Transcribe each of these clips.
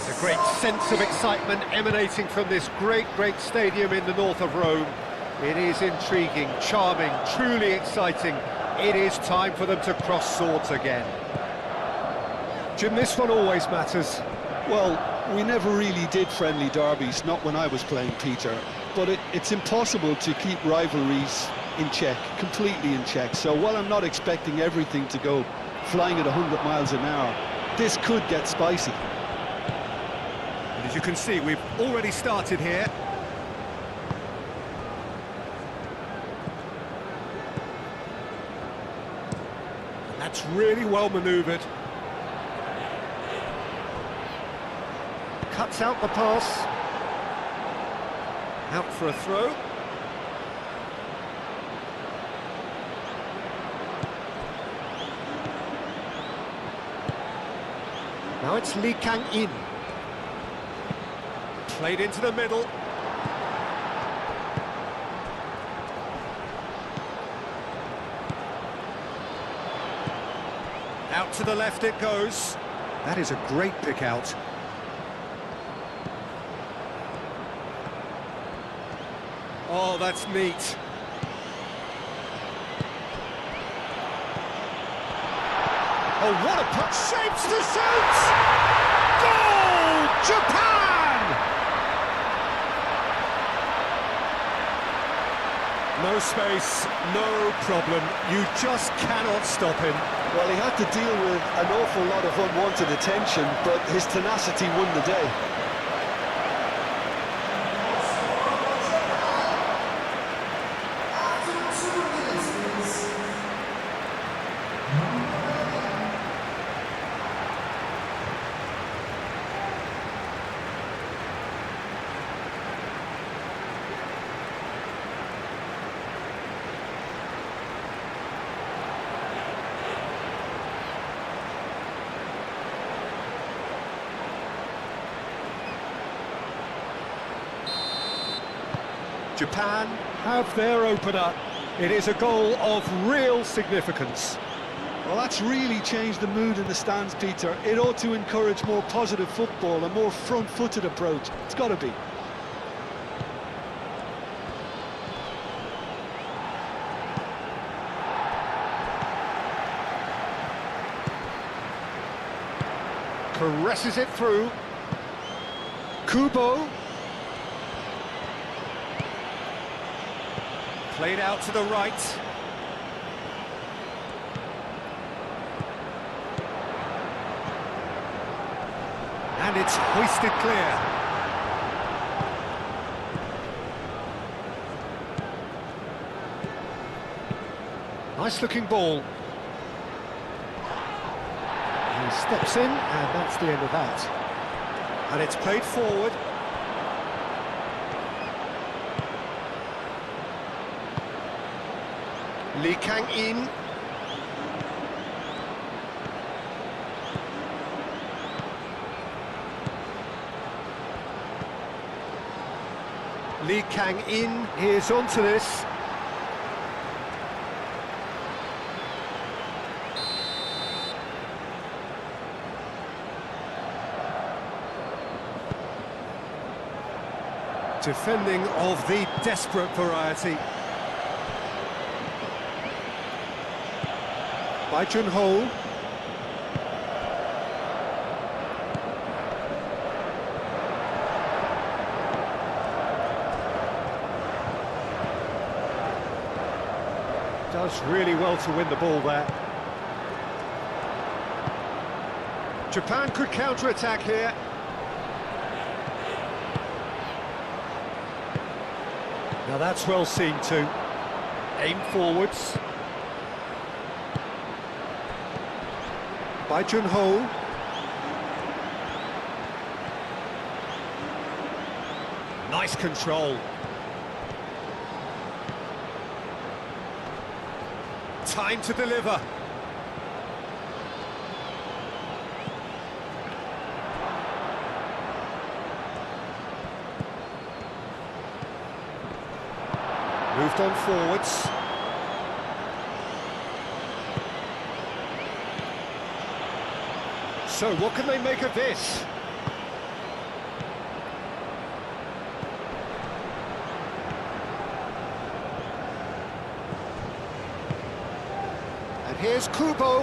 There's a great sense of excitement emanating from this great stadium in the north of Rome. It is intriguing, charming, truly exciting. It is time for them to cross swords again. Jim, this one always matters. Well, we never really did friendly derbies, not when I was playing, Peter. But it's impossible to keep rivalries in check, completely in check. So while I'm not expecting everything to go flying at 100 miles an hour, this could get spicy. And as you can see, we've already started here. And that's really well manoeuvred. Cuts out the pass. Out for a throw. Now it's Lee Kang-in. Played into the middle. Out to the left it goes. That is a great pick out. Oh, that's neat. Oh, what a puck! Shapes to shoot! Goal! Japan! No space, no problem. You just cannot stop him. Well, he had to deal with an awful lot of unwanted attention, but his tenacity won the day. Japan have their opener. It is a goal of real significance. Well, that's really changed the mood in the stands, Peter. It ought to encourage more positive football, a more front-footed approach. It's got to be. Caresses it through. Kubo. Played out to the right. And it's hoisted clear. Nice looking ball. He steps in, and that's the end of that. And it's played forward. Lee Kang-in. Lee Kang-in is onto this. Defending of the desperate variety. By Junho. Does really well to win the ball there. Japan could counter-attack here. Now that's well seen too. Aim forwards. By Junho. Nice control. Time to deliver. Moved on forwards. So what can they make of this? Here's Kubo.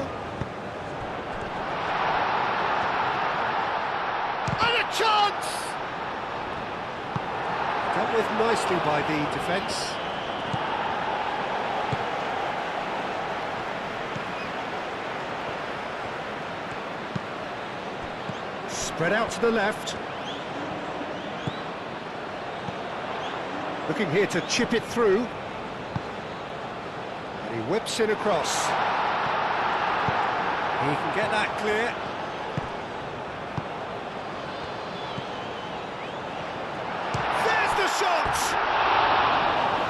And a chance! Dealt with nicely by the defence. Spread out to the left. Looking here to chip it through. And he whips it across. He can get that clear. There's the shot!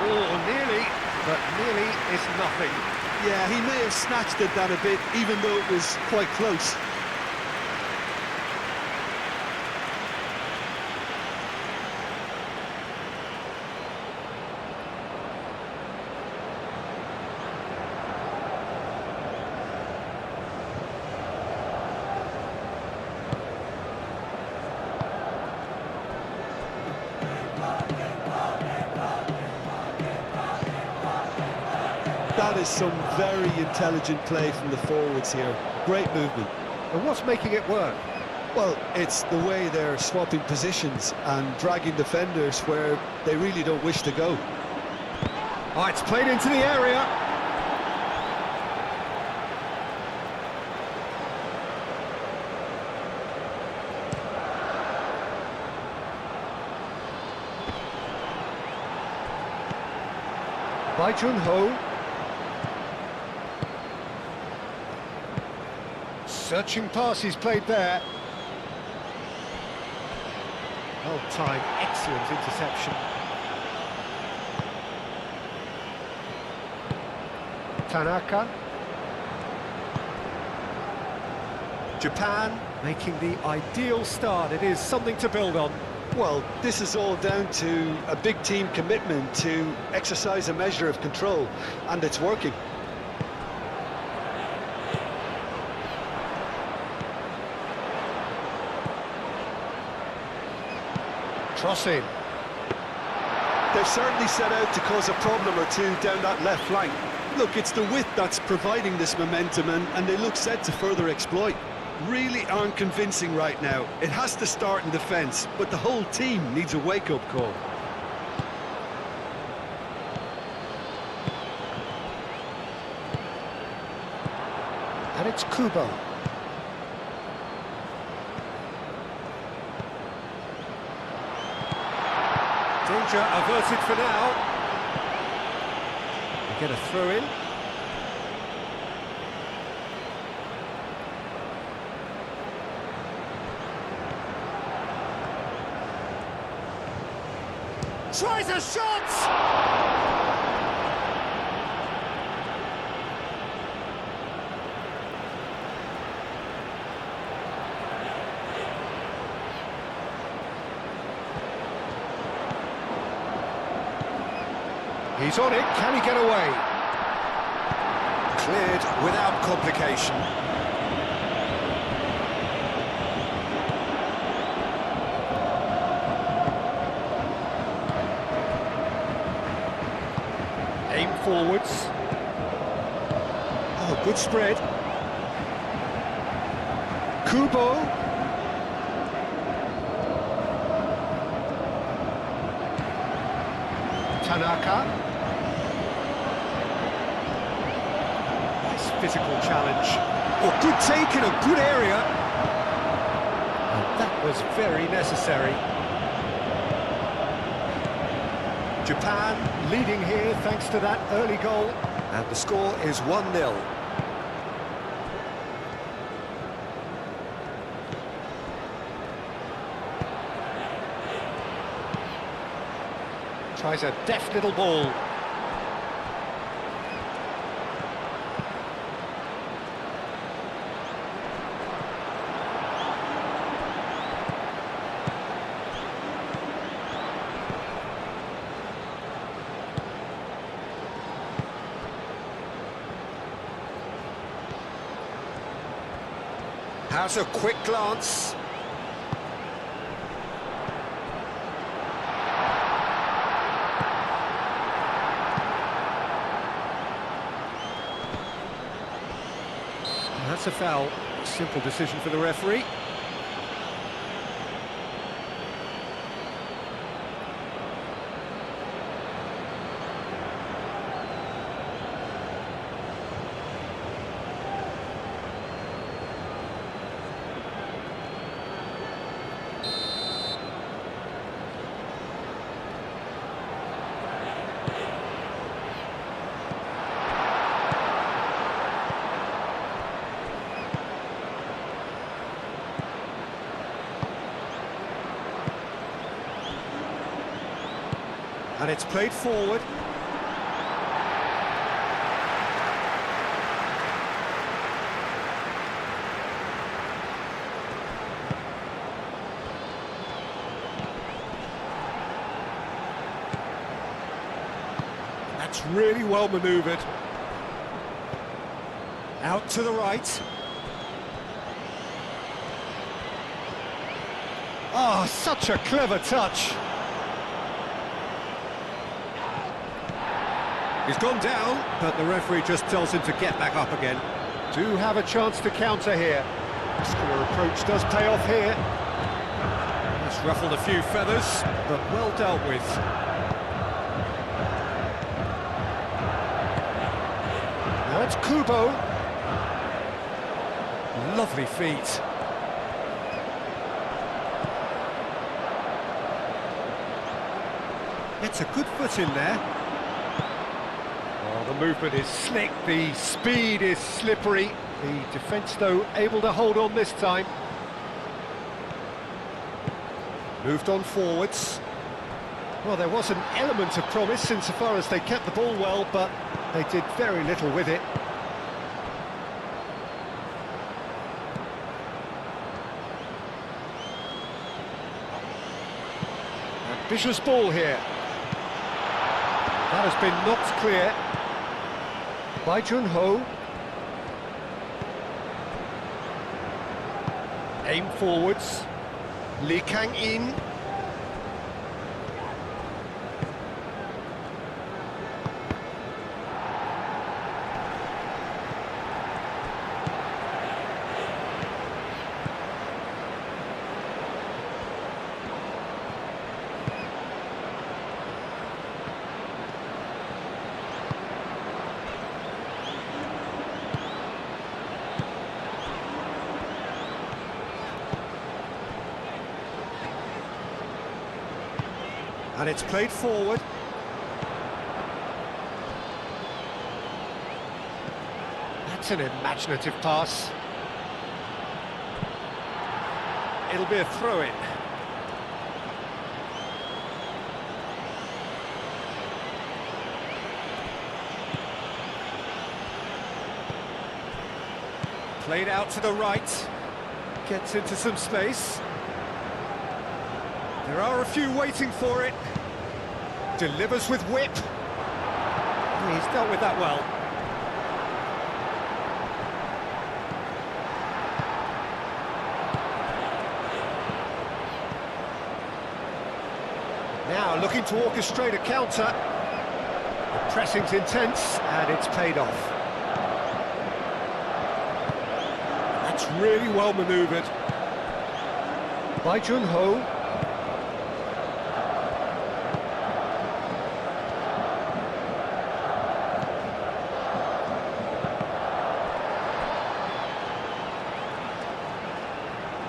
Oh, nearly, but nearly is nothing. Yeah, he may have snatched at that a bit, even though it was quite close. That is some very intelligent play from the forwards here. Great movement. And what's making it work? Well, it's the way they're swapping positions and dragging defenders where they really don't wish to go. Oh, it's played into the area. By Junho. Searching pass he's played there. Well timed, excellent interception. Tanaka. Japan making the ideal start. It is something to build on. Well, this is all down to a big team commitment to exercise a measure of control, and it's working. Crossing. They've certainly set out to cause a problem or two down that left flank. Look, it's the width that's providing this momentum, and they look set to further exploit. Really aren't convincing right now. It has to start in defence, but the whole team needs a wake-up call. And it's Kubo. Danger averted for now. We get a throw in. Tries a shot! He's on it, can he get away? Cleared without complication. Aim forwards. Oh, good spread. Kubo. Tanaka. Nice physical challenge. Oh, good take in a good area. And that was very necessary. Japan leading here thanks to that early goal. And the score is 1-0. Tries a deft little ball. Has a quick glance. That's a foul. Simple decision for the referee. And it's played forward. That's really well manoeuvred. Out to the right. Oh, such a clever touch. He's gone down, but the referee just tells him to get back up again. Do have a chance to counter here. Muscular approach does pay off here. It's ruffled a few feathers, but well dealt with. Now it's Kubo. Lovely feet. It's a good foot in there. The movement is slick, the speed is slippery. The defence, though, able to hold on this time. Moved on forwards. Well, there was an element of promise insofar as they kept the ball well, but they did very little with it. Ambitious ball here. That has been knocked clear by Junho. Aim forwards. Lee Kang-in. And it's played forward. That's an imaginative pass. It'll be a throw-in. Played out to the right. Gets into some space. There are a few waiting for it. Delivers with whip. He's dealt with that well. Now looking to orchestrate a counter. The pressing's intense and it's paid off. That's really well manoeuvred by Junho.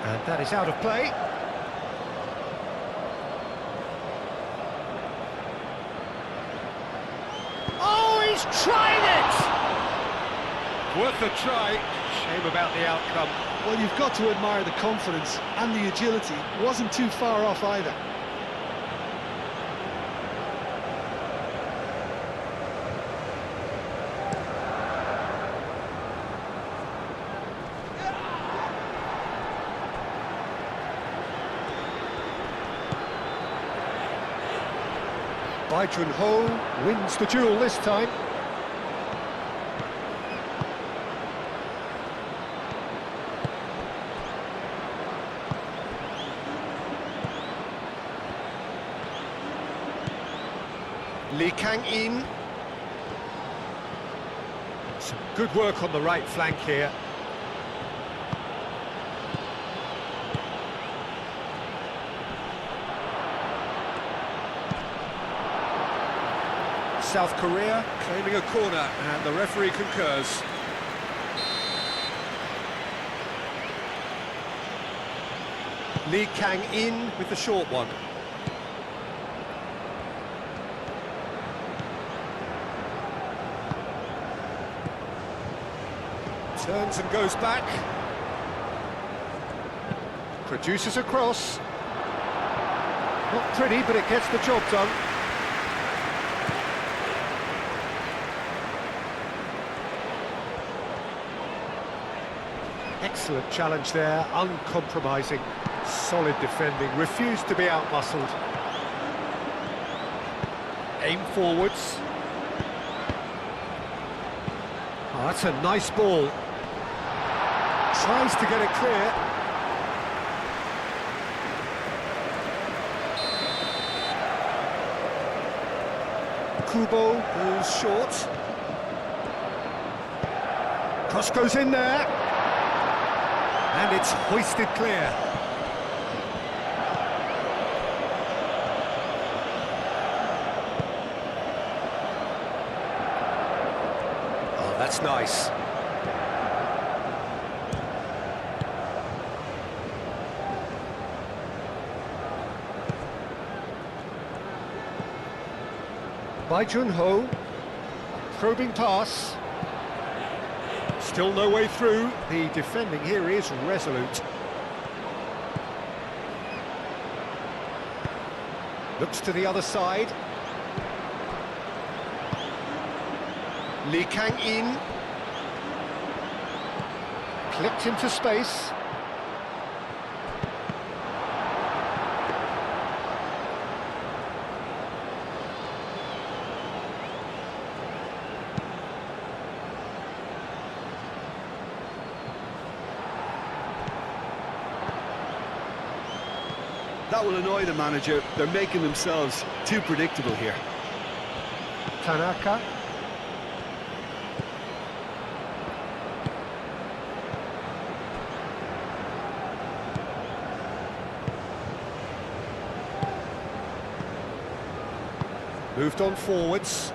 And that is out of play. Oh, he's trying it! Worth a try. Shame about the outcome. Well, you've got to admire the confidence and the agility. Wasn't too far off either. Bai Junho wins the duel this time. Lee Kang-in. Some good work on the right flank here. South Korea claiming a corner, and the referee concurs. Lee Kang-in with the short one. Turns and goes back. Produces a cross. Not pretty, but it gets the job done. Excellent challenge there, uncompromising, solid defending, refused to be outmuscled. Aim forwards. Oh, that's a nice ball. Tries to get it clear. Kubo goes short. Cross goes in there. And it's hoisted clear. Oh, that's nice. By Junho, probing pass. Still no way through. The defending here is resolute. Looks to the other side. Lee Kang-in. Clipped into space. That will annoy the manager. They're making themselves too predictable here. Tanaka. Moved on forwards.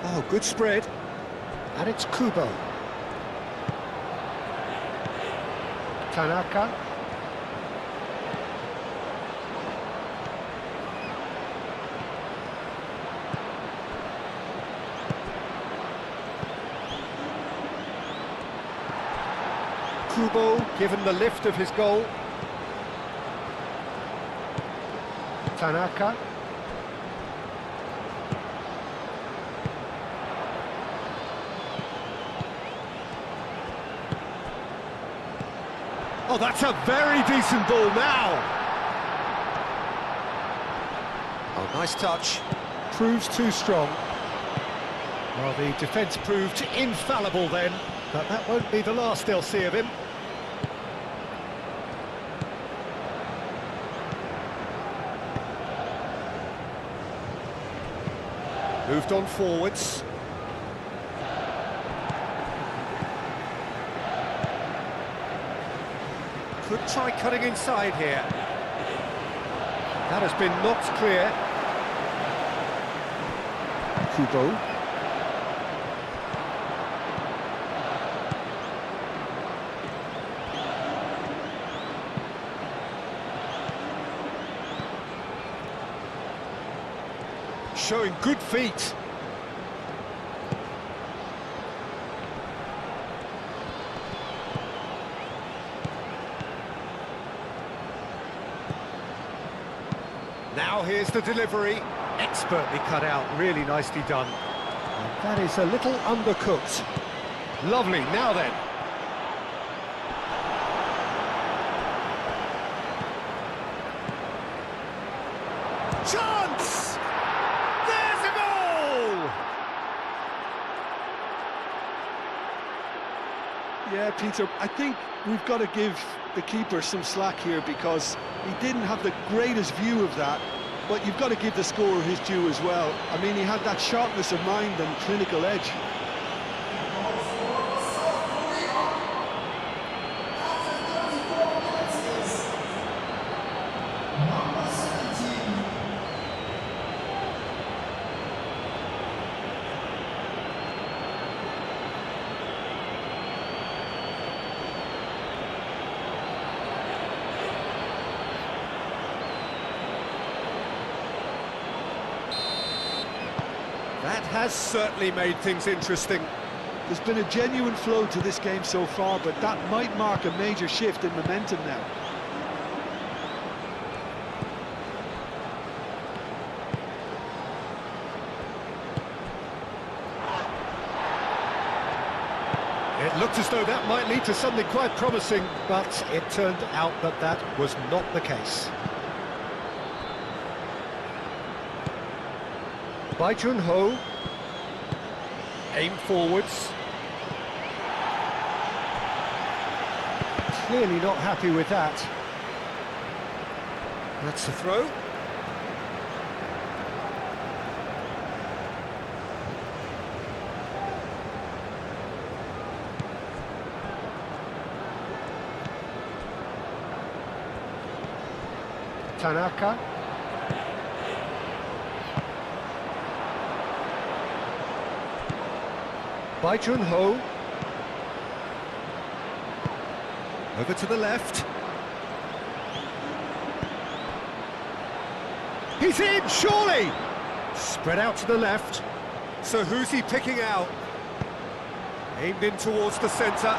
Oh, good spread. And it's Kubo. Tanaka. Kubo given the lift of his goal. Tanaka. Oh, that's a very decent ball now. Oh, nice touch. Proves too strong. Well, the defence proved infallible then, but that won't be the last they'll see of him. Moved on forwards. Could try cutting inside here. That has been knocked clear. Kubo. Showing good feet. Now here's the delivery. Expertly cut out, really nicely done. And that is a little undercooked. Lovely, now then. Chance! There's a goal! Yeah, Peter, I think we've got to give the keeper some slack here because he didn't have the greatest view of that, but you've got to give the scorer his due as well. I mean, he had that sharpness of mind and clinical edge. That has certainly made things interesting. There's been a genuine flow to this game so far, but that might mark a major shift in momentum now. It looked as though that might lead to something quite promising, but it turned out that that was not the case. Bai Jun-ho, aim forwards. Clearly not happy with that. That's the throw. Tanaka. Bai Jun-ho. Over to the left. He's in, surely! Spread out to the left. So who's he picking out? Aimed in towards the centre.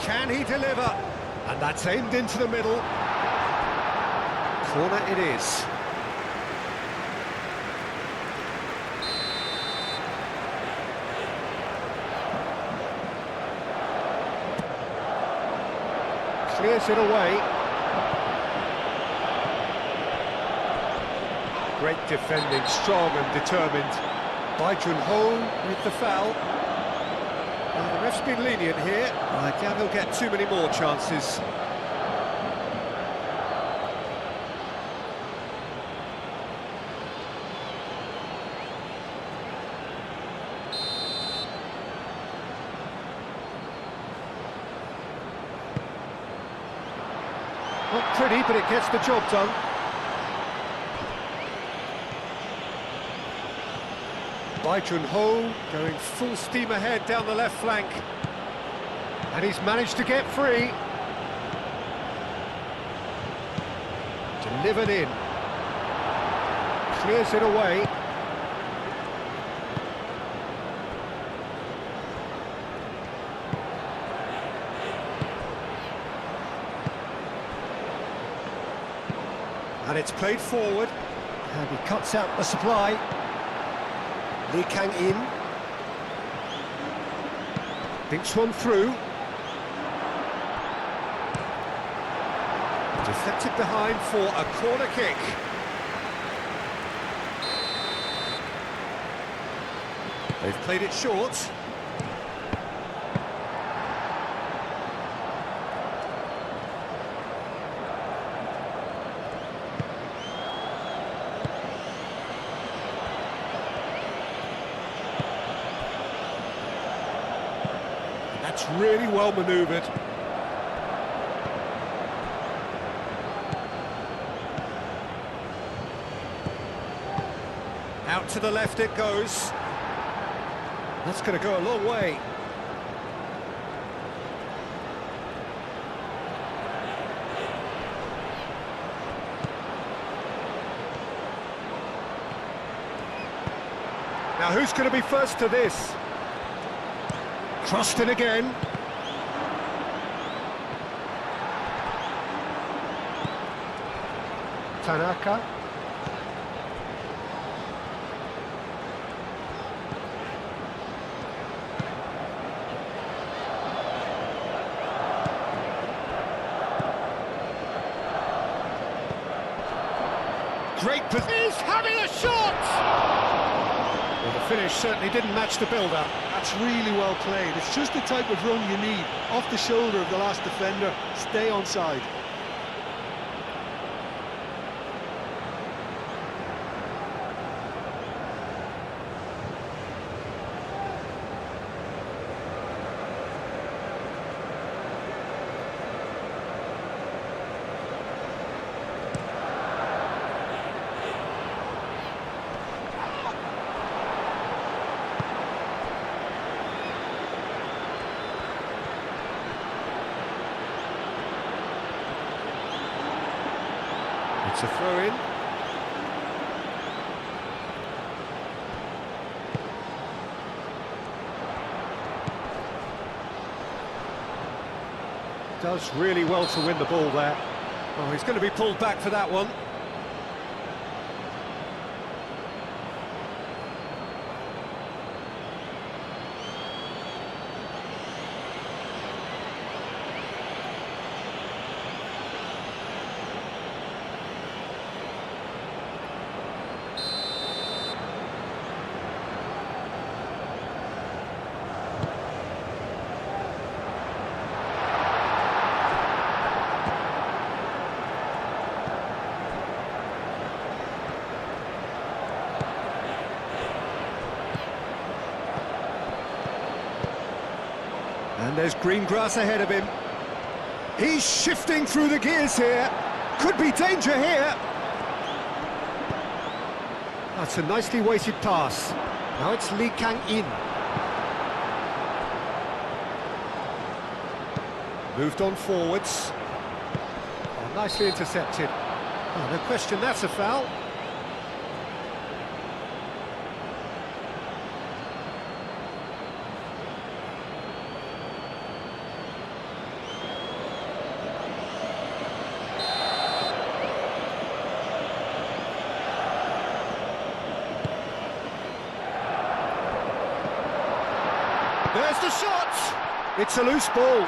Can he deliver? And that's aimed into the middle. Corner it is. Clears it away. Great defending, strong and determined. Bai Jun-ho with the foul. Well, the ref's been lenient here. I doubt he'll get too many more chances. Not pretty, but it gets the job done. Bai Jun-ho going full steam ahead down the left flank. And he's managed to get free. Delivered in. Clears it away. And it's played forward. And he cuts out the supply. Lee Kang-in. Thinks one through. Deflected behind for a corner kick. They've played it short. That's really well manoeuvred. Out to the left it goes. That's going to go a long way. Now who's going to be first to this? Crossed in again. Tanaka. Great position. He's having a shot! Well, the finish certainly didn't match the build-up. That's really well played. It's just the type of run you need. Off the shoulder of the last defender, stay onside. It's a throw-in. Does really well to win the ball there. Oh, he's going to be pulled back for that one. And there's green grass ahead of him. He's shifting through the gears here. Could be danger here. That's a nicely weighted pass. Now it's Lee Kang-in. Moved on forwards. Oh, nicely intercepted. Oh, no question, that's a foul. There's the shot! It's a loose ball.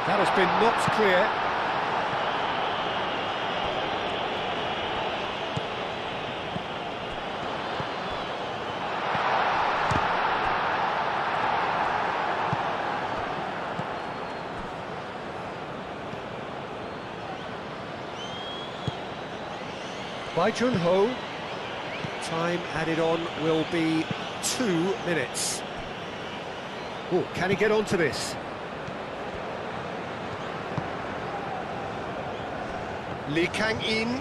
That has been knocked clear. By Jun-ho. Time added on will be 2 minutes. Oh, can he get onto this? Lee Kang-in.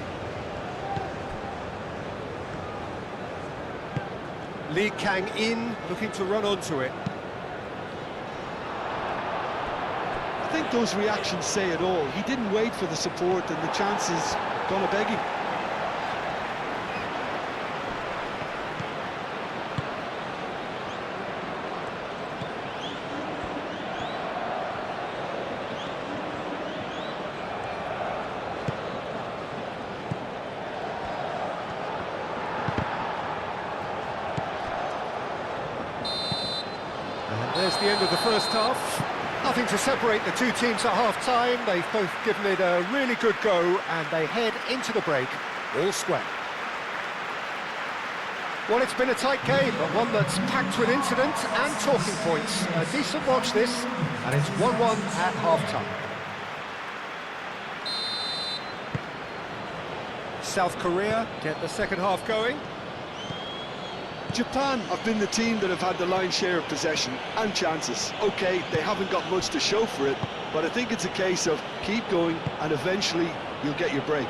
Lee Kang-in looking to run onto it. I think those reactions say it all. He didn't wait for the support and the chances gonna beg him. There's the end of the first half. Nothing to separate the two teams at half-time. They've both given it a really good go, and they head into the break all square. Well, it's been a tight game, but one that's packed with incident and talking points. A decent watch this, and it's 1-1 at half-time. South Korea get the second half going. Japan have been the team that have had the lion's share of possession and chances. Okay, they haven't got much to show for it, but I think it's a case of keep going and eventually you'll get your break.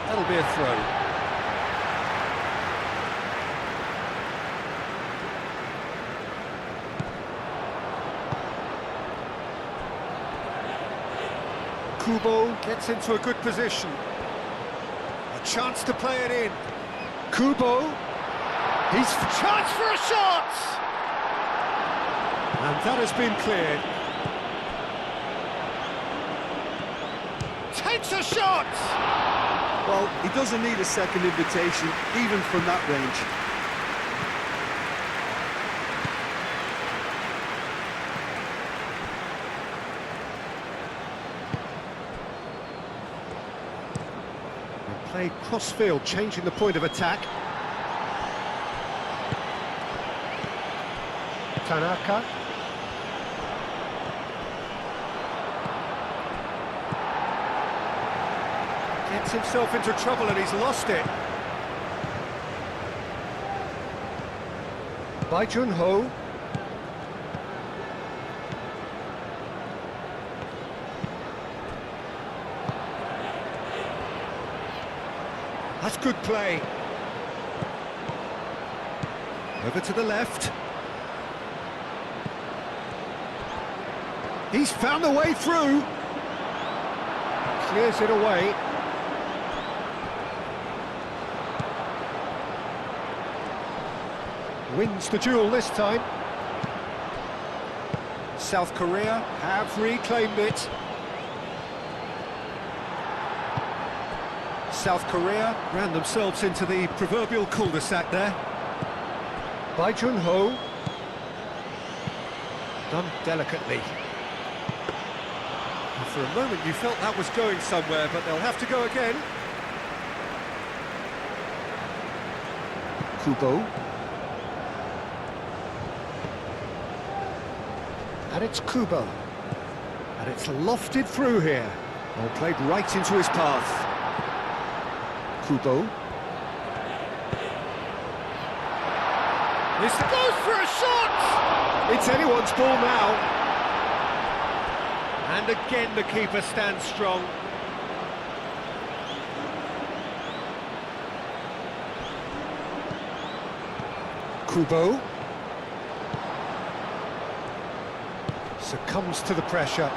That'll be a throw. Kubo gets into a good position. Chance to play it in. Kubo. He's chance for a shot! And that has been cleared. Takes a shot! Well, he doesn't need a second invitation, even from that range. Played cross-field, changing the point of attack. Tanaka. Gets himself into trouble and he's lost it. By Jun-ho. That's good play. Over to the left. He's found a way through. Clears it away. Wins the duel this time. South Korea have reclaimed it. South Korea ran themselves into the proverbial cul-de-sac there. By Jun-ho. Done delicately. And for a moment you felt that was going somewhere, but they'll have to go again. Kubo. And it's Kubo. And it's lofted through here. All played right into his path. Kubo. This goes for a shot! It's anyone's ball now. And again the keeper stands strong. Kubo. Succumbs to the pressure.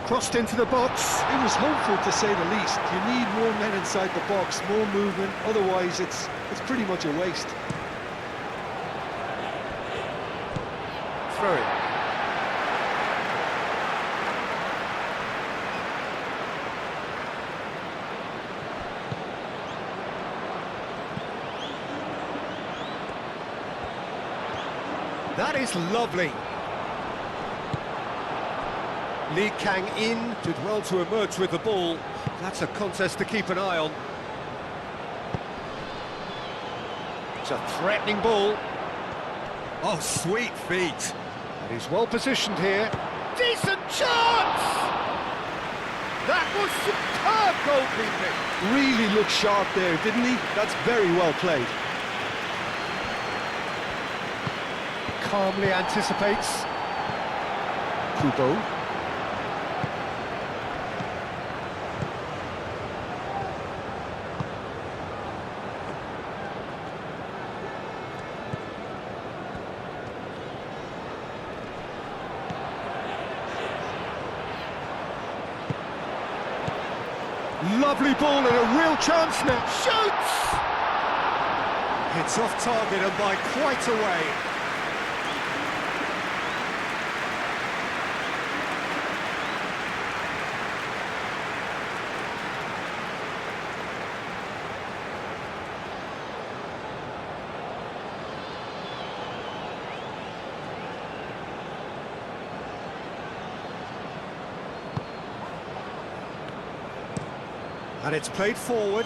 Crossed into the box. It was hopeful, to say the least. You need more men inside the box, more movement, otherwise it's pretty much a waste. Throw it. That is lovely. Lee Kang-in did well to emerge with the ball. That's a contest to keep an eye on. It's a threatening ball. Oh, sweet feet. And he's well positioned here. Decent chance! That was superb goalkeeping. Really looked sharp there, didn't he? That's very well played. Calmly anticipates. Kubo. Lovely ball and a real chance now. Shoots! It's off target and by quite a way. And it's played forward.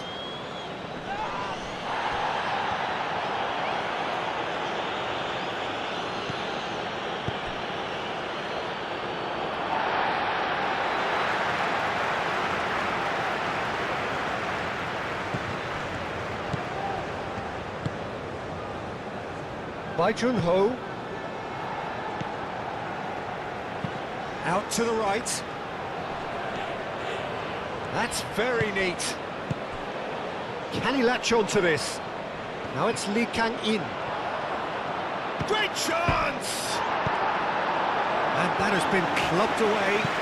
By Jun-ho. Out to the right. That's very neat. Can he latch on to this? Now it's Lee Kang-in. Great chance! And that has been clubbed away.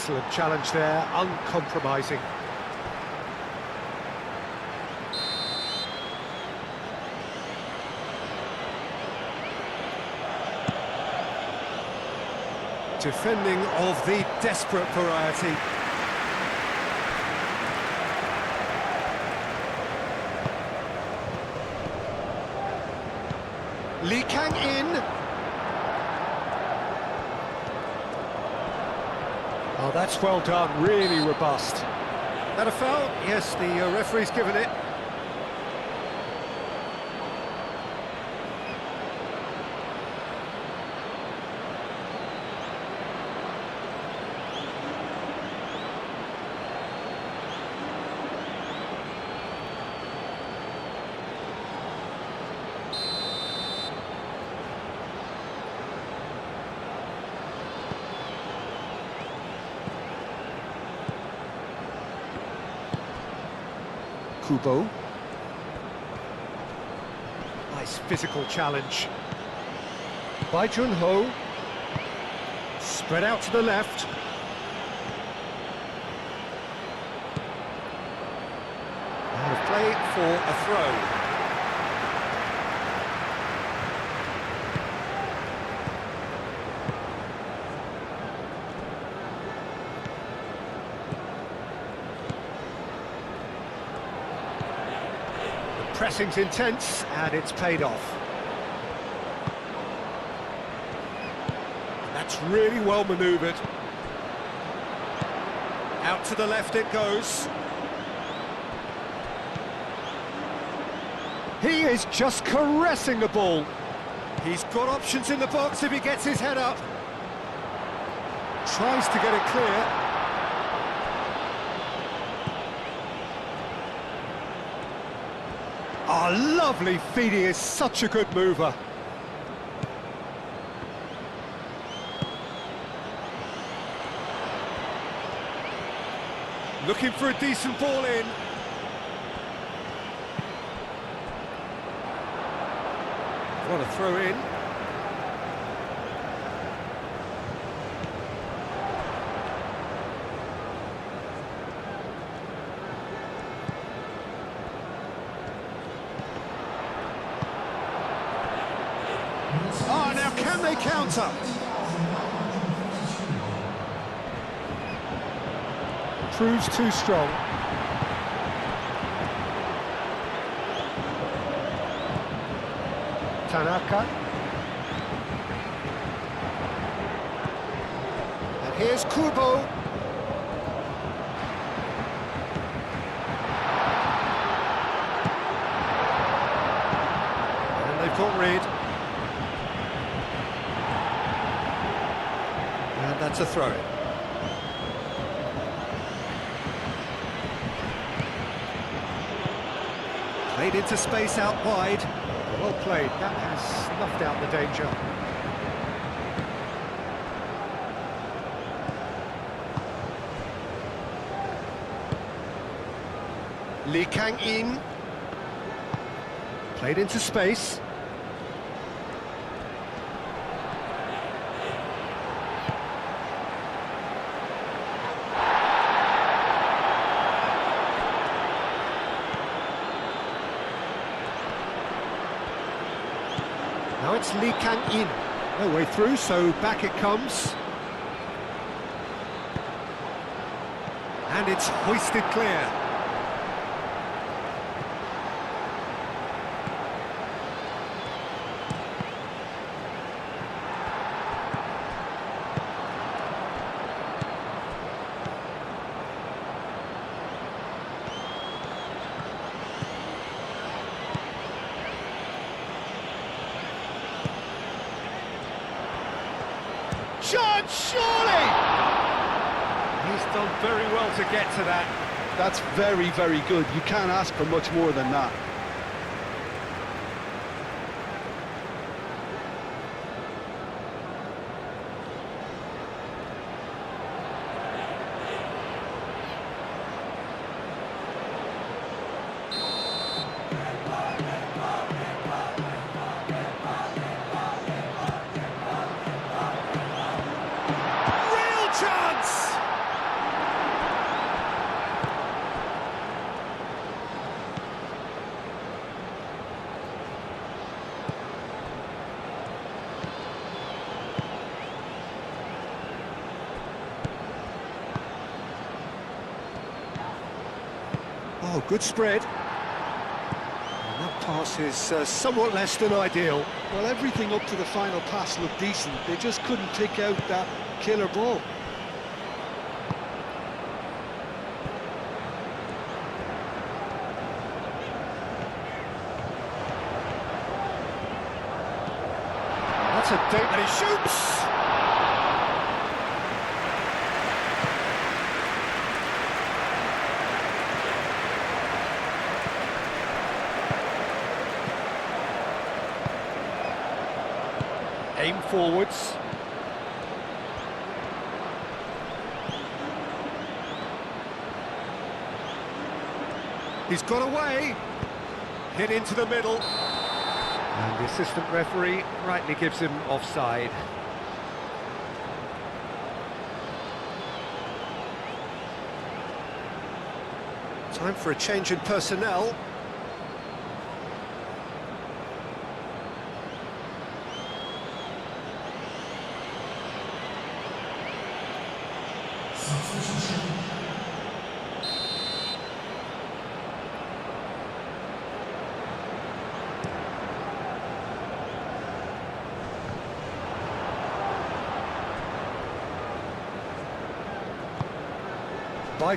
Excellent challenge there, uncompromising. Defending of the desperate variety. Lee Kang in. Oh, that's well done, really robust. That a foul? Yes, the referee's given it. Kubo. Nice physical challenge. By Junho. Spread out to the left. And a play for a throw. Pressing's intense, and it's paid off. That's really well manoeuvred. Out to the left it goes. He is just caressing the ball. He's got options in the box if he gets his head up. Tries to get it clear. Oh, lovely feed, he is such a good mover. Looking for a decent ball in. What a throw in. Oh, now can they counter? Proves too strong. Tanaka. And here's Kubo. And they've got rid. And that's a throw. Played into space out wide. Well played. That has snuffed out the danger. Lee Kang in. Played into space. Now it's Lee Kang in. No way through, so back it comes. And it's hoisted clear. Shot, surely! He's done very well to get to that. That's very, very good. You can't ask for much more than that. Oh, good spread. And that pass is somewhat less than ideal. Well, everything up to the final pass looked decent. They just couldn't pick out that killer ball. That's a date, and he shoots! Aim forwards. He's got away. Hit into the middle. And the assistant referee rightly gives him offside. Time for a change in personnel.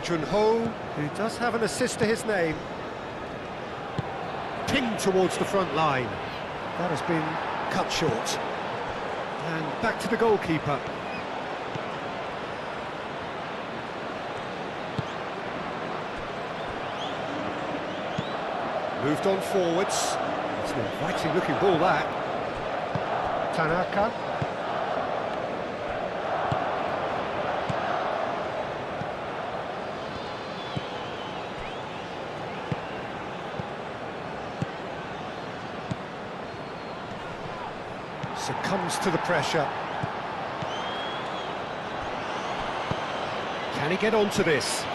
Ho, who does have an assist to his name. Pinged towards the front line. That has been cut short. And back to the goalkeeper. Moved on forwards. It's an inviting looking ball, that. Tanaka. Succumbs to the pressure. Can he get onto this?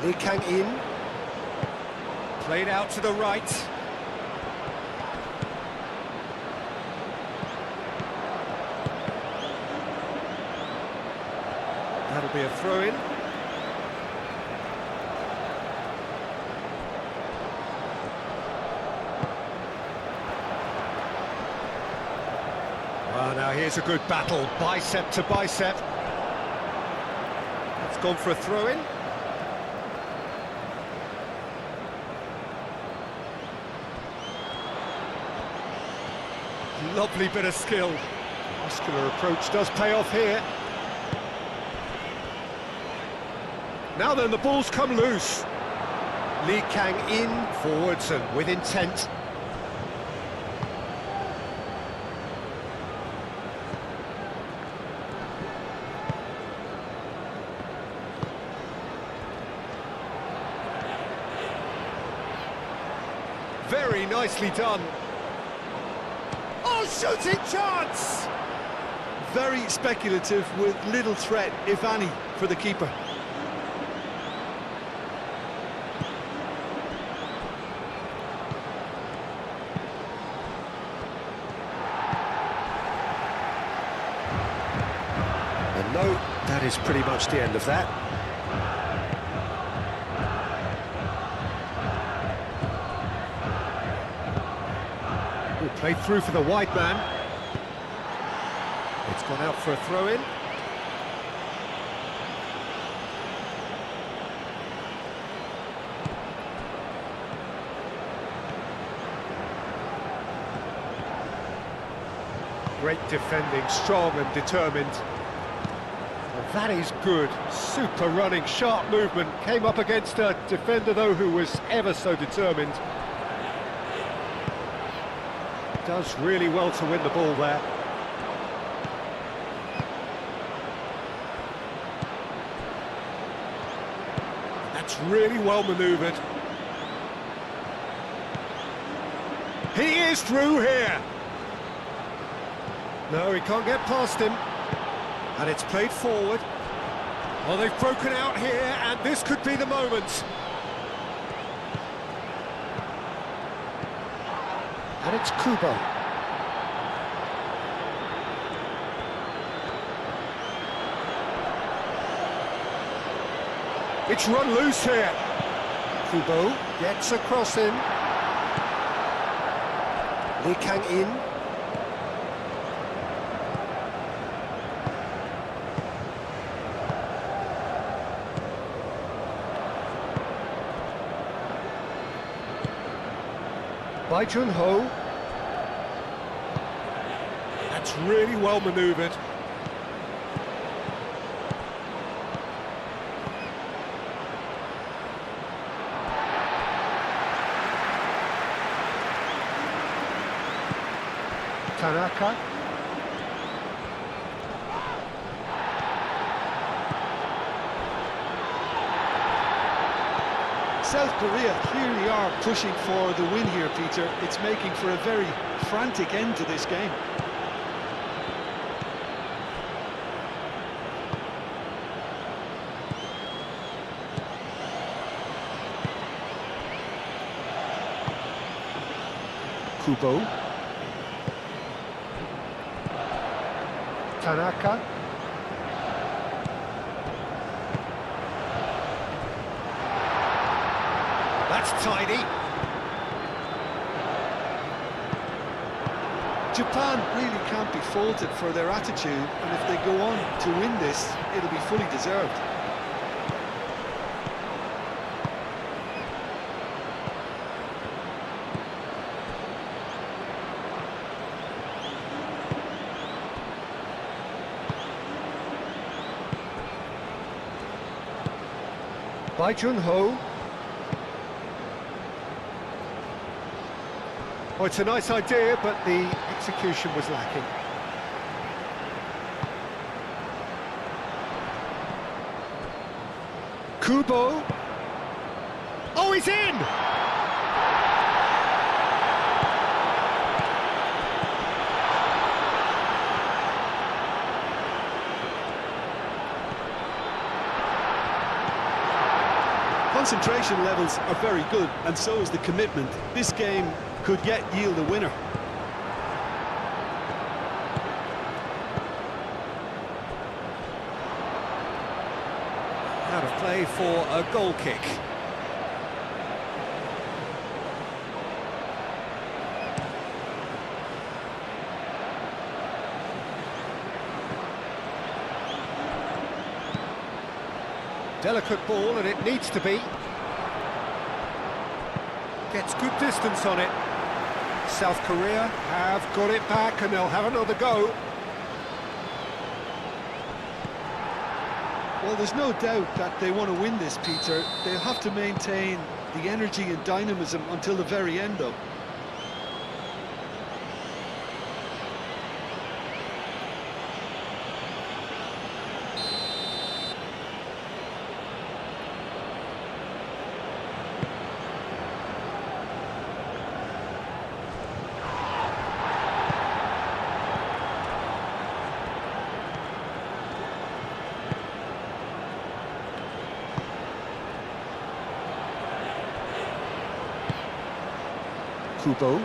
Lee Kang in. Played out to the right. That'll be a throw-in. Well, now here's a good battle, bicep to bicep. It's gone for a throw-in. Lovely bit of skill. Muscular approach does pay off here. Now then, the ball's come loose. Lee Kang in, forwards and with intent. Very nicely done. Oh, shooting chance! Very speculative with little threat, if any, for the keeper. And no, that is pretty much the end of that. Played through for the wide man. It's gone out for a throw-in. Great defending, strong and determined. Well, that is good. Super running, sharp movement. Came up against a defender, though, who was ever so determined. Does really well to win the ball there. That's really well manoeuvred. He is through here. No, he can't get past him. And it's played forward. Well, they've broken out here, and this could be the moment. And it's Kubo. It's run loose here. Kubo gets across him. Lee Kang in. By Jun-ho. That's really well manoeuvred. Tanaka. South Korea clearly are pushing for the win here, Peter. It's making for a very frantic end to this game. Kubo. Tanaka. That's tidy. Japan really can't be faulted for their attitude, and if they go on to win this, it'll be fully deserved. By Jun-ho. Oh, it's a nice idea, but the execution was lacking. Kubo. Oh, he's in! Concentration levels are very good, and so is the commitment. This game could yet yield a winner. Out of play for a goal kick. Delicate ball, and it needs to be. Gets good distance on it. South Korea have got it back, and they'll have another go. Well, there's no doubt that they want to win this, Peter. They'll have to maintain the energy and dynamism until the very end, though. Kubo.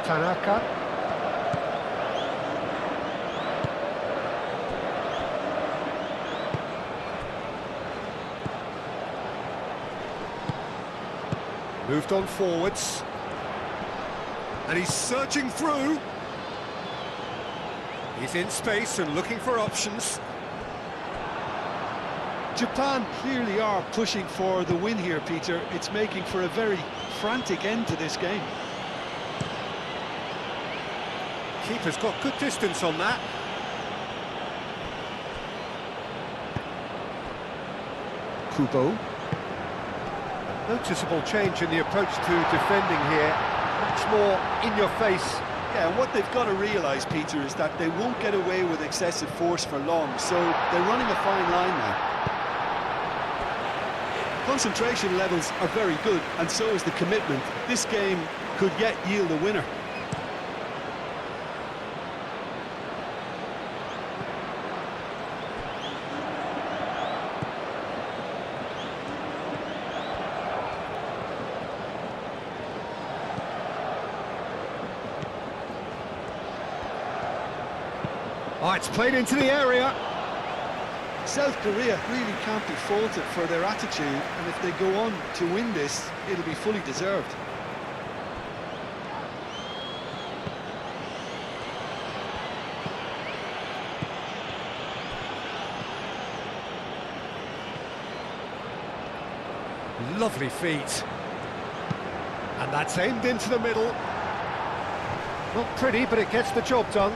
Tanaka. Moved on forwards. And he's searching through. He's in space and looking for options. Japan clearly are pushing for the win here, Peter. It's making for a very frantic end to this game. Keeper's got good distance on that. Kubo. Noticeable change in the approach to defending here. Much more in your face. Yeah, and what they've got to realise, Peter, is that they won't get away with excessive force for long, so they're running a fine line now. concentration levels are very good, and so is the commitment. This game could yet yield a winner. Oh, it's played into the area. South Korea really can't be faulted for their attitude, and if they go on to win this, it'll be fully deserved. Lovely feet. And that's aimed into the middle. Not pretty, but it gets the job done.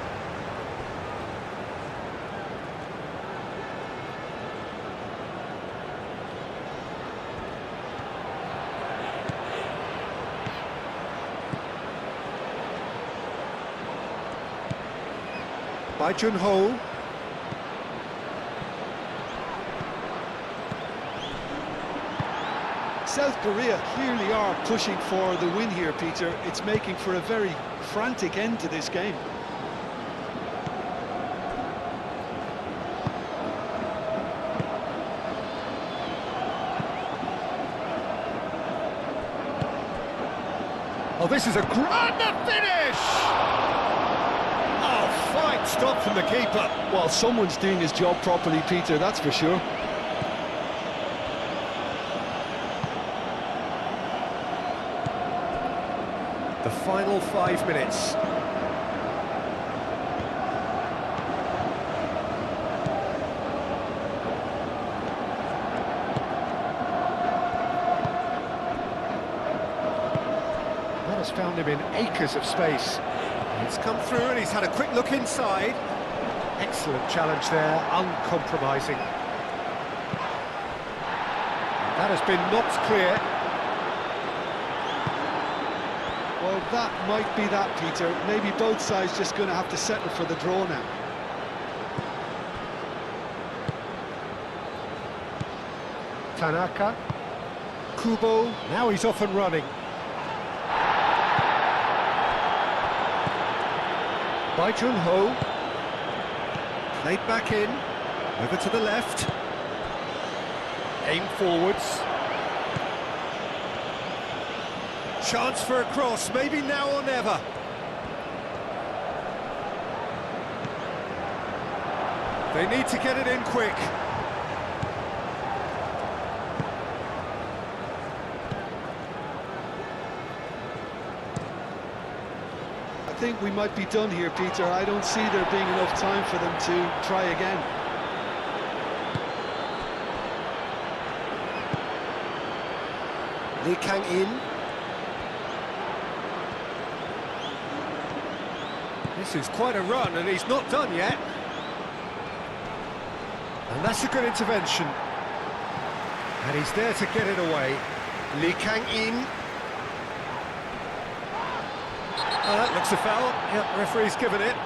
By Jun-ho. South Korea clearly are pushing for the win here, Peter. It's making for a very frantic end to this game. Oh, this is a grand finish! Oh, fine stop from the keeper. Well, someone's doing his job properly, Peter, that's for sure. The final 5 minutes. That has found him in acres of space. It's come through and he's had a quick look inside. Excellent challenge there, uncompromising. That has been knocked clear. Well, that might be that, Peter. Maybe both sides just going to have to settle for the draw now. Tanaka. Kubo. Now he's off and running. By Jun-ho. Played back in. Over to the left. Aim forwards. Chance for a cross, maybe now or never. They need to get it in quick. I think we might be done here, Peter. I don't see there being enough time for them to try again. Lee Kang-in. This is quite a run, and he's not done yet. And that's a good intervention. And he's there to get it away. Lee Kang-in. Looks a foul. Yep, referee's given it.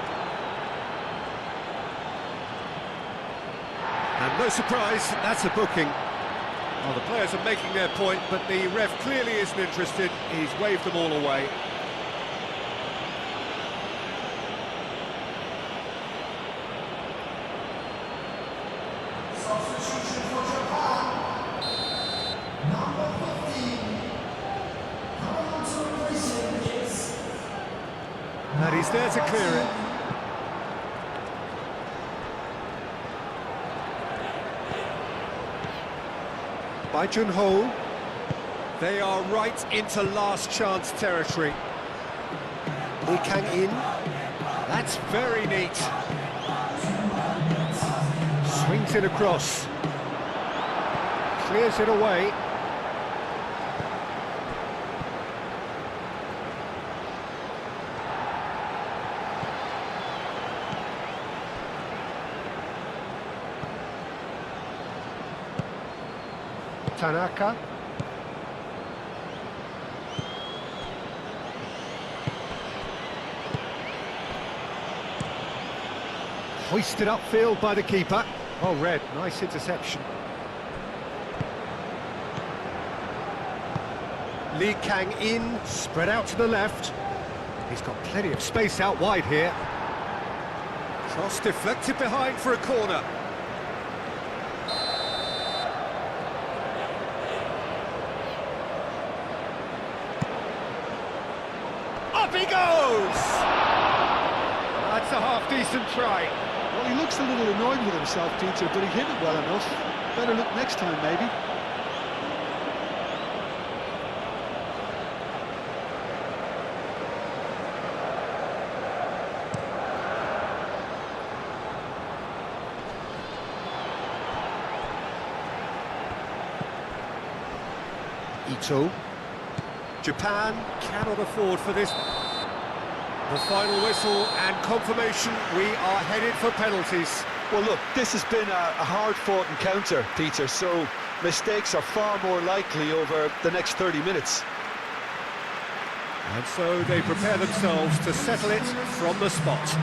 And no surprise, that's a booking. Well, the players are making their point, but the ref clearly isn't interested. He's waved them all away. And he's there to clear it. By Jun-ho. They are right into last chance territory. Lee Kang-in. That's very neat. Swings it across. Clears it away. Tanaka. Hoisted upfield by the keeper. Oh, red, nice interception. Lee Kang in, spread out to the left. He's got plenty of space out wide here. Cross deflected behind for a corner. Up he goes! That's a half-decent try. Well, he looks a little annoyed with himself, Peter, but he hit it well enough. Better look next time, maybe. Ito. Japan cannot afford for this. The final whistle and confirmation, we are headed for penalties. Well, look, this has been a hard-fought encounter, Peter, so mistakes are far more likely over the next 30 minutes. And so they prepare themselves to settle it from the spot.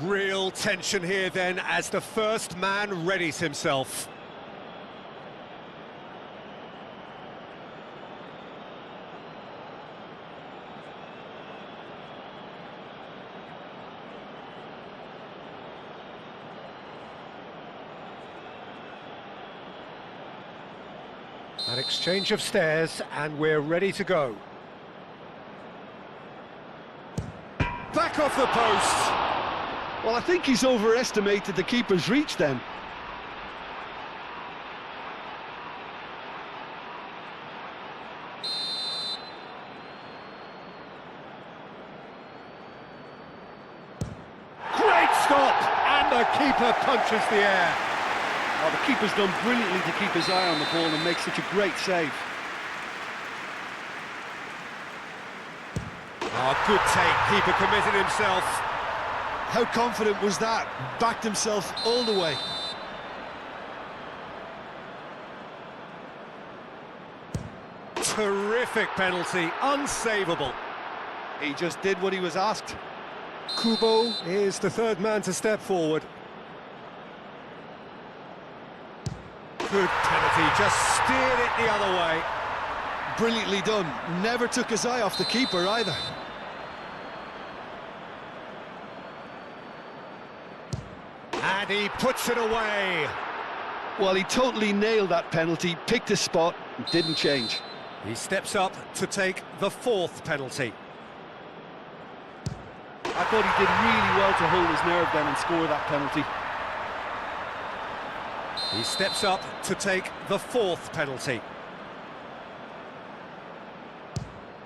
Real tension here then as the first man readies himself. An exchange of stares and we're ready to go. Back off the post! Well, I think he's overestimated the keeper's reach then. Great stop! And the keeper punches the air. Oh, the keeper's done brilliantly to keep his eye on the ball and make such a great save. Oh, good take. Keeper committed himself. How confident was that? Backed himself all the way. Terrific penalty, unsavable. He just did what he was asked. Kubo is the third man to step forward. Good penalty, just steered it the other way. Brilliantly done. Never took his eye off the keeper either. And he puts it away. Well, he totally nailed that penalty, picked his spot, and didn't change. He steps up to take the fourth penalty. I thought he did really well to hold his nerve then and score that penalty. He steps up to take the fourth penalty.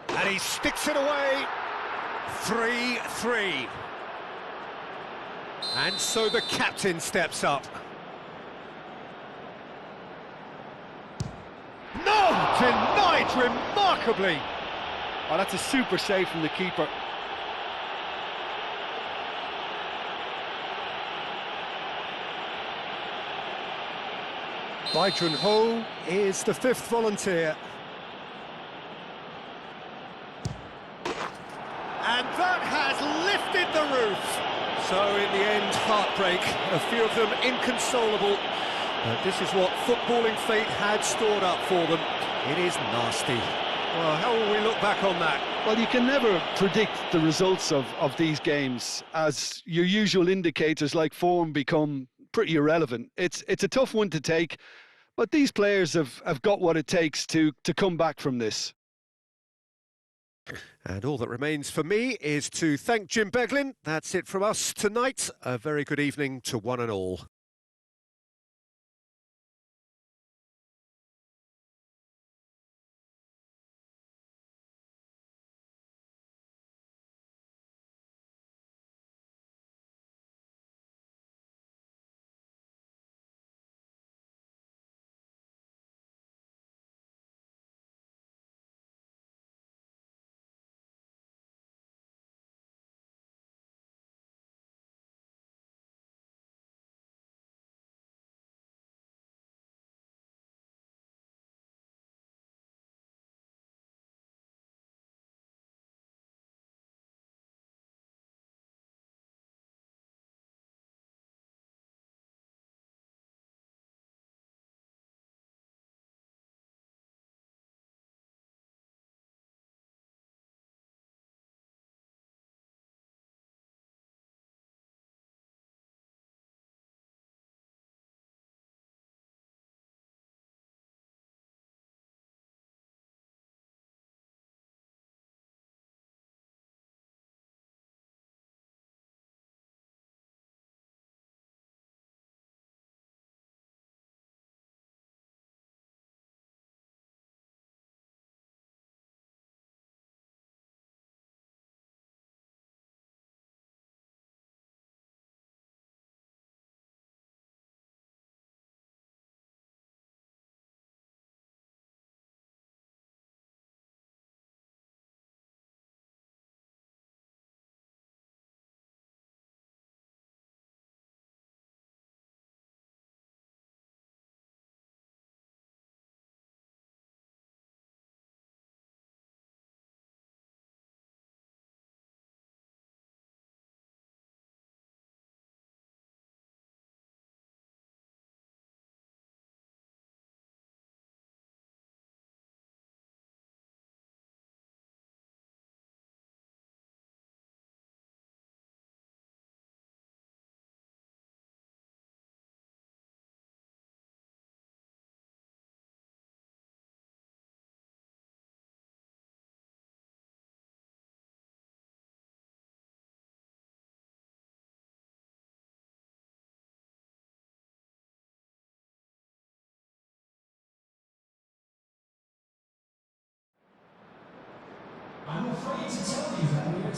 And he sticks it away. 3-3. And so the captain steps up. No! Denied remarkably! Oh, that's a super save from the keeper. Bai Jun-ho is the fifth volunteer. And that has lifted the roof. So in the end, heartbreak, a few of them inconsolable. But this is what footballing fate had stored up for them. It is nasty. Well, how will we look back on that? Well, you can never predict the results of these games, as your usual indicators like form become pretty irrelevant. It's a tough one to take, but these players have got what it takes to come back from this. And all that remains for me is to thank Jim Beglin. That's it from us tonight. A very good evening to one and all.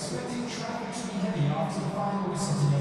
expecting traffic to be heavy after the final whistle.